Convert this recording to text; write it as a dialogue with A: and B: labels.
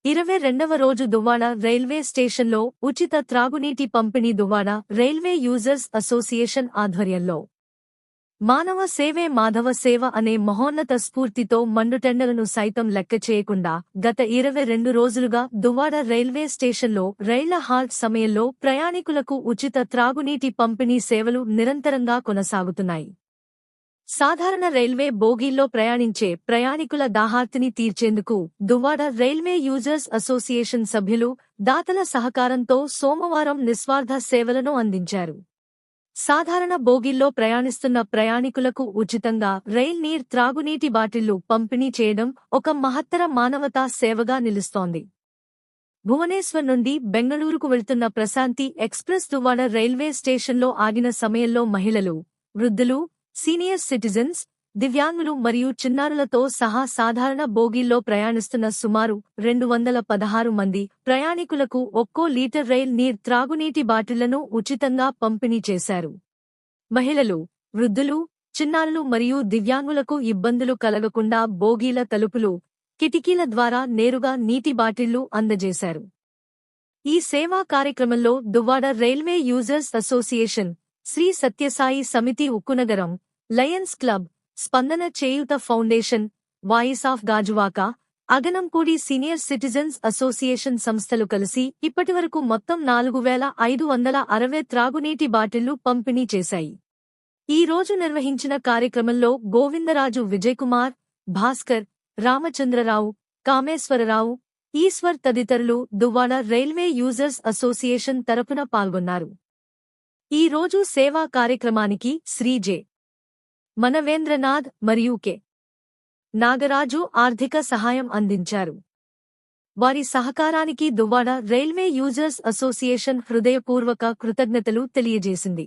A: 22వ రోజు దువ్వాడ రైల్వే స్టేషన్లో ఉచిత త్రాగునీటి పంపిణీ దువ్వాడ రైల్వే యూజర్స్ అసోసియేషన్ ఆధ్వర్యంలో మానవ సేవే మాధవ సేవ అనే మహోన్నత స్ఫూర్తితో మండుటెండలను సైతం లెక్క చేయకుండా గత 22 రోజులుగా దువ్వాడ రైల్వే స్టేషన్లో రైళ్ల హాల్ట్ సమయంలో ప్రయాణికులకు ఉచిత త్రాగునీటి పంపిణీ సేవలు నిరంతరంగా కొనసాగుతున్నాయి. సాధారణ రైల్వే బోగీల్లో ప్రయాణించే ప్రయాణికుల దాహార్తిని తీర్చేందుకు దువ్వాడ రైల్వే యూజర్స్ అసోసియేషన్ సభ్యులు దాతల సహకారంతో సోమవారం నిస్వార్థ సేవలను అందించారు. సాధారణ బోగీల్లో ప్రయాణిస్తున్న ప్రయాణికులకు ఉచితంగా రైల్ నీర్ త్రాగునీటి బాటిళ్లు పంపిణీ చేయడం ఒక మహత్తర మానవతా సేవగా నిలుస్తోంది. భువనేశ్వర్ నుండి బెంగళూరుకు వెళ్తున్న ప్రశాంతి ఎక్స్ప్రెస్ దువ్వాడ రైల్వే స్టేషన్లో ఆగిన సమయంలో మహిళలు, వృద్ధులు, సీనియర్ సిటిజన్స్, దివ్యాంగులు మరియు చిన్నారులతో సహా సాధారణ బోగీల్లో ప్రయాణిస్తున్న సుమారు 216 మంది ప్రయాణికులకు ఒక్కో లీటర్ రైల్ నీర్ త్రాగునీటి బాటిళ్లను ఉచితంగా పంపిణీ చేశారు. మహిళలు, వృద్ధులు, చిన్నారులు మరియు దివ్యాంగులకు ఇబ్బందులు కలగకుండా బోగీల తలుపులు, కిటికీల ద్వారా నేరుగా నీటి బాటిళ్లు అందజేశారు. ఈ సేవా కార్యక్రమంలో Duvvada Railway Users Association, Shri Sathya Sai Samiti Ukkunagaram, Lions Club, Spandana Cheyutha Foundation, Voice of Gajuwaka, Aganampudi Senior Citizens Association సంస్థలు కలిసి ఇప్పటివరకు మొత్తం 4560 త్రాగునీటి బాటిళ్లు పంపిణీ చేశాయి. ఈ రోజు నిర్వహించిన కార్యక్రమంలో గోవిందరాజు విజయకుమార్, భాస్కర్, రామచంద్రరావు, కామేశ్వరరావు, ఈశ్వర్ తదితరులు దువ్వాడ రైల్వే యూజర్స్ అసోసియేషన్ తరపున పాల్గొన్నారు. ఈ రోజు సేవా కార్యక్రమానికి శ్రీ జె. మనవేంద్రనాథ్ మరియు కె. నాగరాజు ఆర్థిక సహాయం అందించారు. వారి సహకారానికి దువ్వాడ రైల్వే యూజర్స్ అసోసియేషన్ హృదయపూర్వక కృతజ్ఞతలు తెలియజేసింది.